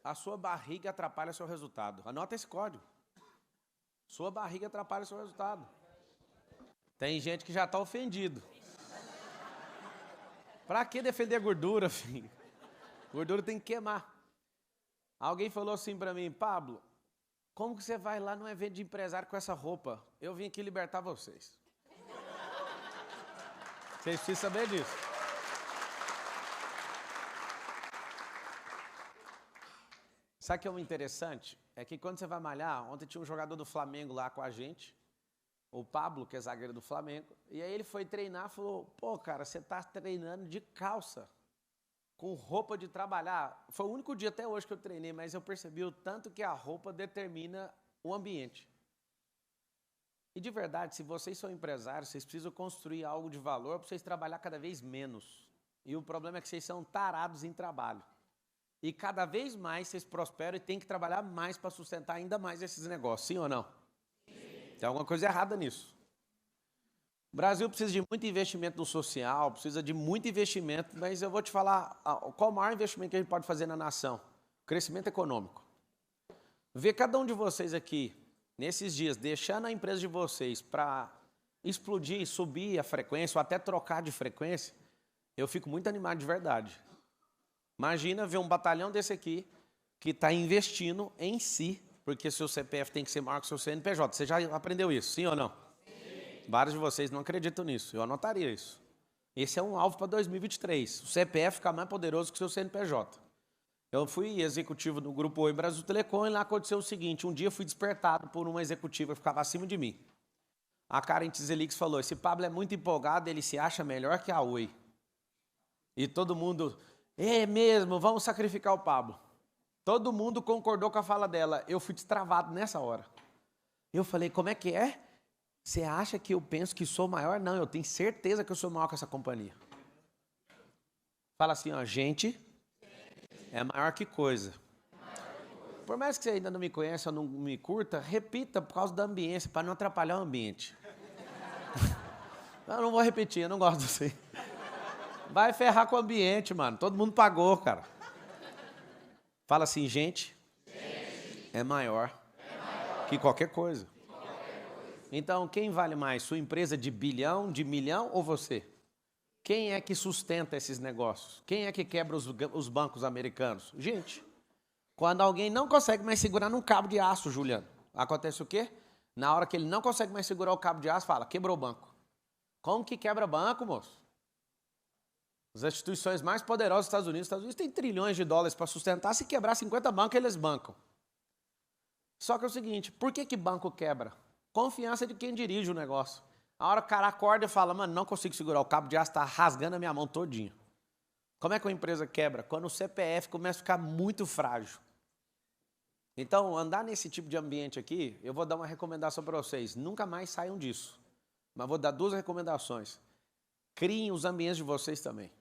a sua barriga atrapalha seu resultado. Anota esse código. Sua barriga atrapalha seu resultado. Tem gente que já está ofendido. Para que defender gordura, filho? Gordura tem que queimar. Alguém falou assim para mim, Pablo, como que você vai lá num evento de empresário com essa roupa? Eu vim aqui libertar vocês. Vocês precisam saber disso. Sabe o que é o interessante? É que quando você vai malhar, ontem tinha um jogador do Flamengo lá com a gente, o Pablo, que é zagueiro do Flamengo, e aí ele foi treinar e falou, pô, cara, você tá treinando de calça, com roupa de trabalhar. Foi o único dia até hoje que eu treinei, mas eu percebi o tanto que a roupa determina o ambiente. E de verdade, se vocês são empresários, vocês precisam construir algo de valor para vocês trabalhar cada vez menos. E o problema é que vocês são tarados em trabalho. E cada vez mais vocês prosperam e têm que trabalhar mais para sustentar ainda mais esses negócios, sim ou não? Sim. Tem alguma coisa errada nisso. O Brasil precisa de muito investimento no social, precisa de muito investimento, mas eu vou te falar qual o maior investimento que a gente pode fazer na nação? O crescimento econômico. Ver cada um de vocês aqui, nesses dias, deixando a empresa de vocês para explodir, subir a frequência ou até trocar de frequência, eu fico muito animado de verdade. Imagina ver um batalhão desse aqui que está investindo em si, porque seu CPF tem que ser maior que seu CNPJ. Você já aprendeu isso, sim ou não? Sim. Vários de vocês não acreditam nisso, eu anotaria isso. Esse é um alvo para 2023, o CPF ficar mais poderoso que o seu CNPJ. Eu fui executivo no Grupo Oi Brasil Telecom e lá aconteceu o seguinte, um dia eu fui despertado por uma executiva que ficava acima de mim. A Karen Tizelix falou, esse Pablo é muito empolgado, ele se acha melhor que a Oi. E todo mundo... É mesmo, vamos sacrificar o Pablo. Todo mundo concordou com a fala dela. Eu fui destravado nessa hora. Eu falei, como é que é? Você acha que eu penso que sou maior? Não, eu tenho certeza que eu sou maior que essa companhia. Fala assim, ó, gente é maior que coisa. Por mais que você ainda não me conheça ou não me curta, repita por causa da ambiência, para não atrapalhar o ambiente. Eu não vou repetir, eu não gosto disso. Vai ferrar com o ambiente, mano. Todo mundo pagou, cara. Fala assim, gente é maior que qualquer coisa. Então, quem vale mais? Sua empresa de bilhão, de milhão ou você? Quem é que sustenta esses negócios? Quem é que quebra os bancos americanos? Gente, quando alguém não consegue mais segurar num cabo de aço, Juliano, acontece o quê? Na hora que ele não consegue mais segurar o cabo de aço, fala, quebrou o banco. Como que quebra banco, moço? As instituições mais poderosas dos Estados Unidos têm trilhões de dólares para sustentar. Se quebrar 50 bancos, eles bancam. Só que é o seguinte, por que banco quebra? Confiança de quem dirige o negócio. A hora que o cara acorda e fala, mano, não consigo segurar, o cabo de aço está rasgando a minha mão todinha. Como é que uma empresa quebra? Quando o CPF começa a ficar muito frágil. Então, andar nesse tipo de ambiente aqui, eu vou dar uma recomendação para vocês. Nunca mais saiam disso. Mas vou dar 2 recomendações. Criem os ambientes de vocês também.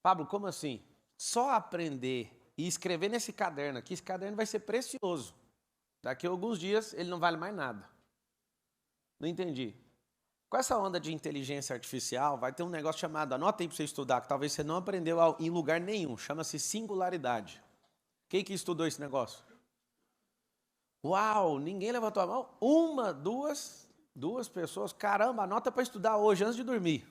Pablo, como assim? Só aprender e escrever nesse caderno aqui, esse caderno vai ser precioso. Daqui a alguns dias ele não vale mais nada. Não entendi. Com essa onda de inteligência artificial, vai ter um negócio chamado, anota aí para você estudar, que talvez você não aprendeu em lugar nenhum, chama-se singularidade. Quem que estudou esse negócio? Uau, ninguém levantou a mão? Uma, duas pessoas, caramba, anota para estudar hoje, antes de dormir.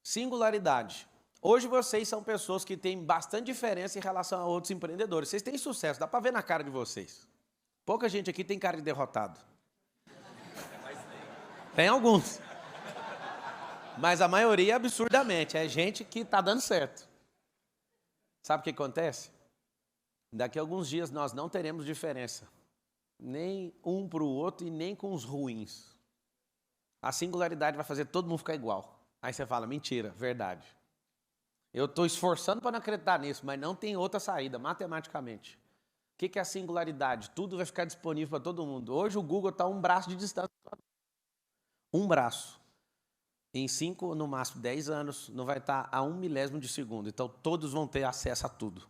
Singularidade. Hoje vocês são pessoas que têm bastante diferença em relação a outros empreendedores. Vocês têm sucesso, dá para ver na cara de vocês. Pouca gente aqui tem cara de derrotado. Tem alguns. Mas a maioria, absurdamente, é gente que está dando certo. Sabe o que acontece? Daqui a alguns dias nós não teremos diferença. Nem um para o outro e nem com os ruins. A singularidade vai fazer todo mundo ficar igual. Aí você fala, mentira, verdade. Eu estou esforçando para não acreditar nisso, mas não tem outra saída, matematicamente. O que é a singularidade? Tudo vai ficar disponível para todo mundo. Hoje o Google está a um braço de distância. Um braço. Em 5, no máximo 10 anos, não vai estar a 1 milésimo de segundo. Então todos vão ter acesso a tudo.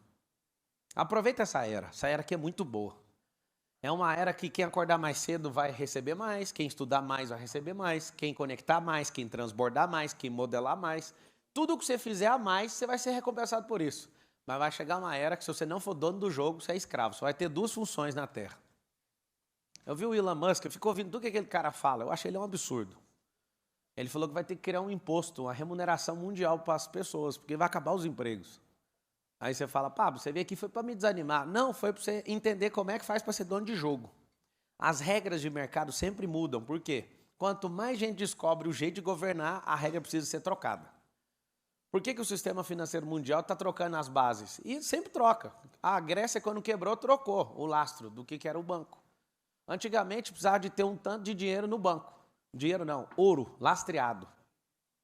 Aproveita essa era. Essa era aqui é muito boa. É uma era que quem acordar mais cedo vai receber mais, quem estudar mais vai receber mais, quem conectar mais, quem transbordar mais, quem modelar mais. Tudo que você fizer a mais, você vai ser recompensado por isso. Mas vai chegar uma era que se você não for dono do jogo, você é escravo. Você vai ter duas funções na Terra. Eu vi o Elon Musk, eu fico ouvindo tudo que aquele cara fala. Eu acho ele um absurdo. Ele falou que vai ter que criar um imposto, uma remuneração mundial para as pessoas, porque vai acabar os empregos. Aí você fala, Pablo, você veio aqui foi para me desanimar. Não, foi para você entender como é que faz para ser dono de jogo. As regras de mercado sempre mudam. Por quê? Quanto mais gente descobre o jeito de governar, a regra precisa ser trocada. Por que o sistema financeiro mundial está trocando as bases? E sempre troca. A Grécia, quando quebrou, trocou o lastro do que era o banco. Antigamente, precisava de ter um tanto de dinheiro no banco. Dinheiro não, ouro, lastreado.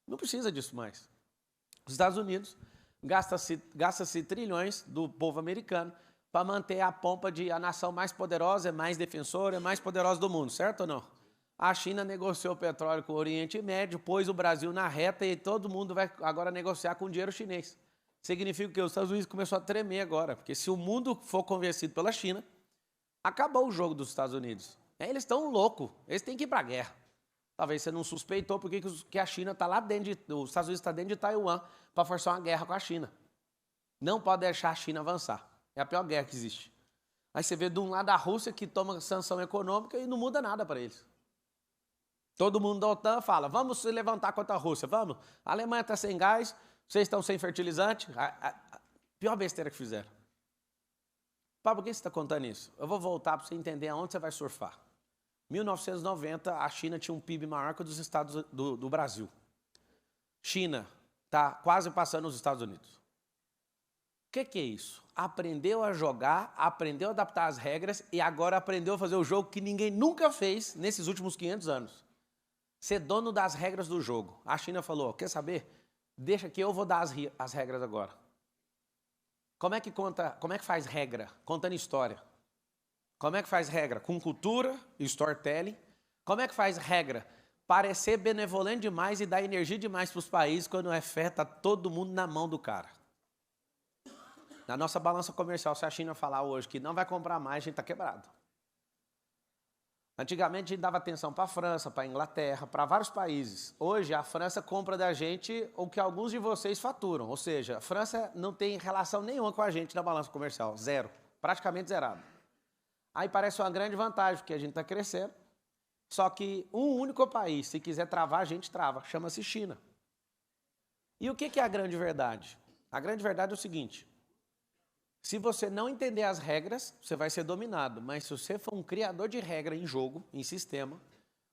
Não precisa disso mais. Os Estados Unidos gasta-se trilhões do povo americano para manter a pompa de a nação mais poderosa, mais defensora, mais poderosa do mundo, certo ou não? A China negociou petróleo com o Oriente Médio, pôs o Brasil na reta e todo mundo vai agora negociar com o dinheiro chinês. Significa que os Estados Unidos começou a tremer agora, porque se o mundo for convencido pela China, acabou o jogo dos Estados Unidos. Eles estão loucos, eles têm que ir para a guerra. Talvez você não suspeitou porque a China está lá dentro, os Estados Unidos está dentro de Taiwan para forçar uma guerra com a China. Não pode deixar a China avançar. É a pior guerra que existe. Aí você vê de um lado a Rússia que toma sanção econômica e não muda nada para eles. Todo mundo da OTAN fala, vamos se levantar contra a Rússia, vamos. A Alemanha está sem gás, vocês estão sem fertilizante. A pior besteira que fizeram. Pablo, por que você está contando isso? Eu vou voltar para você entender aonde você vai surfar. 1990, a China tinha um PIB maior que o dos Estados do Brasil. China está quase passando os Estados Unidos. O que é isso? Aprendeu a jogar, aprendeu a adaptar as regras e agora aprendeu a fazer o jogo que ninguém nunca fez nesses últimos 500 anos. Ser dono das regras do jogo. A China falou, quer saber? Deixa que eu vou dar as regras agora. Como é que faz regra? Contando história. Como é que faz regra? Com cultura, storytelling. Como é que faz regra? Parecer benevolente demais e dar energia demais para os países quando é fé, está todo mundo na mão do cara. Na nossa balança comercial, se a China falar hoje que não vai comprar mais, a gente está quebrado. Antigamente a gente dava atenção para a França, para a Inglaterra, para vários países. Hoje a França compra da gente o que alguns de vocês faturam. Ou seja, a França não tem relação nenhuma com a gente na balança comercial. Zero. Praticamente zerado. Aí parece uma grande vantagem, porque a gente está crescendo. Só que um único país, se quiser travar, a gente trava. Chama-se China. E o que é a grande verdade? A grande verdade é o seguinte. Se você não entender as regras, você vai ser dominado. Mas se você for um criador de regra em jogo, em sistema,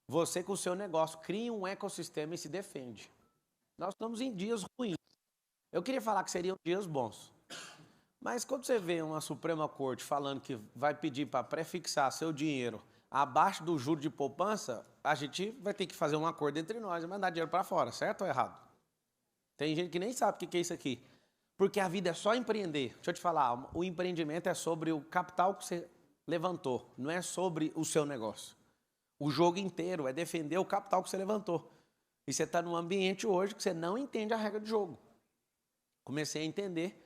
você com o seu negócio cria um ecossistema e se defende. Nós estamos em dias ruins. Eu queria falar que seriam dias bons. Mas quando você vê uma Suprema Corte falando que vai pedir para prefixar seu dinheiro abaixo do juro de poupança, a gente vai ter que fazer um acordo entre nós e mandar dinheiro para fora, certo ou errado? Tem gente que nem sabe o que é isso aqui. Porque a vida é só empreender. Deixa eu te falar, o empreendimento é sobre o capital que você levantou, não é sobre o seu negócio. O jogo inteiro é defender o capital que você levantou. E você está num ambiente hoje que você não entende a regra do jogo. Comecei a entender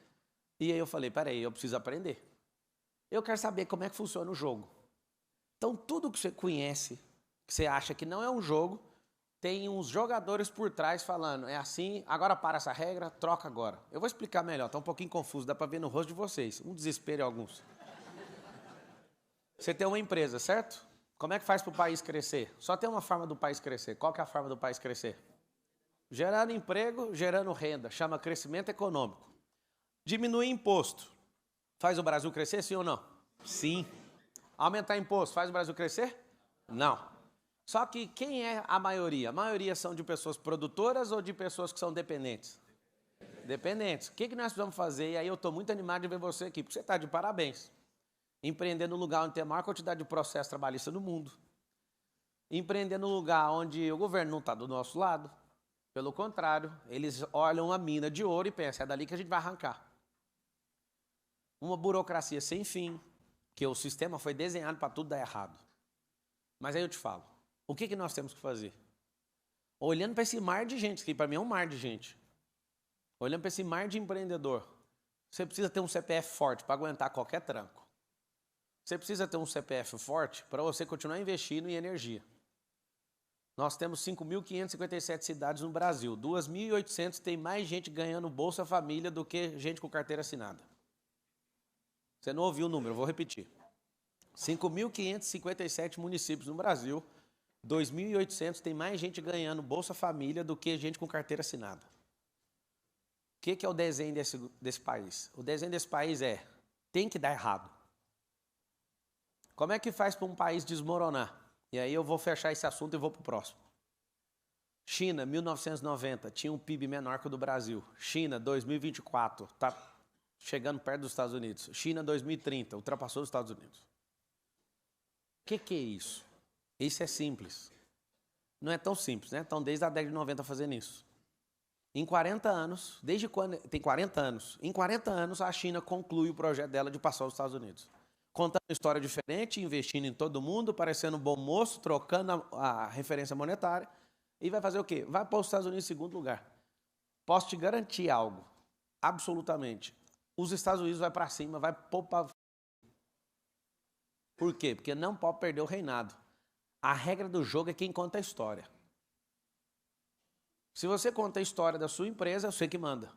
e aí eu falei, peraí, eu preciso aprender. Eu quero saber como é que funciona o jogo. Então tudo que você conhece, que você acha que não é um jogo, tem uns jogadores por trás falando, é assim, agora para essa regra, troca agora. Eu vou explicar melhor, está um pouquinho confuso, dá para ver no rosto de vocês, um desespero em alguns. Você tem uma empresa, certo? Como é que faz para o país crescer? Só tem uma forma do país crescer. Qual que é a forma do país crescer? Gerando emprego, gerando renda, chama crescimento econômico. Diminuir imposto. Faz o Brasil crescer, sim ou não? Sim. Aumentar imposto, faz o Brasil crescer? Não. Só que quem é a maioria? A maioria são de pessoas produtoras ou de pessoas que são dependentes? Dependentes. O que nós precisamos fazer? E aí eu estou muito animado de ver você aqui, porque você está de parabéns. Empreender no lugar onde tem a maior quantidade de processo trabalhista no mundo. Empreender no lugar onde o governo não está do nosso lado. Pelo contrário, eles olham a mina de ouro e pensam, é dali que a gente vai arrancar. Uma burocracia sem fim, que o sistema foi desenhado para tudo dar errado. Mas aí eu te falo, o que nós temos que fazer? Olhando para esse mar de gente, que para mim é um mar de gente, olhando para esse mar de empreendedor, você precisa ter um CPF forte para aguentar qualquer tranco. Você precisa ter um CPF forte para você continuar investindo em energia. Nós temos 5.557 cidades no Brasil, 2.800 tem mais gente ganhando Bolsa Família do que gente com carteira assinada. Você não ouviu o número, eu vou repetir. 5.557 municípios no Brasil, 2.800 tem mais gente ganhando Bolsa Família do que gente com carteira assinada. O que é o desenho desse país? O desenho desse país tem que dar errado. Como é que faz para um país desmoronar? E aí eu vou fechar esse assunto e vou para o próximo. China, 1990, tinha um PIB menor que o do Brasil. China, 2024, está chegando perto dos Estados Unidos. China, 2030, ultrapassou os Estados Unidos. O que é isso? Isso é simples. Não é tão simples, né? Estão desde a década de 90 fazendo isso. Em 40 anos, desde quando... Tem 40 anos. Em 40 anos, a China conclui o projeto dela de passar os Estados Unidos. Contando uma história diferente, investindo em todo mundo, parecendo um bom moço, trocando a referência monetária. E vai fazer o quê? Vai para os Estados Unidos em segundo lugar. Posso te garantir algo, absolutamente. Os Estados Unidos vai para cima, vai poupar. Por quê? Porque não pode perder o reinado. A regra do jogo é quem conta a história. Se você conta a história da sua empresa, é você que manda.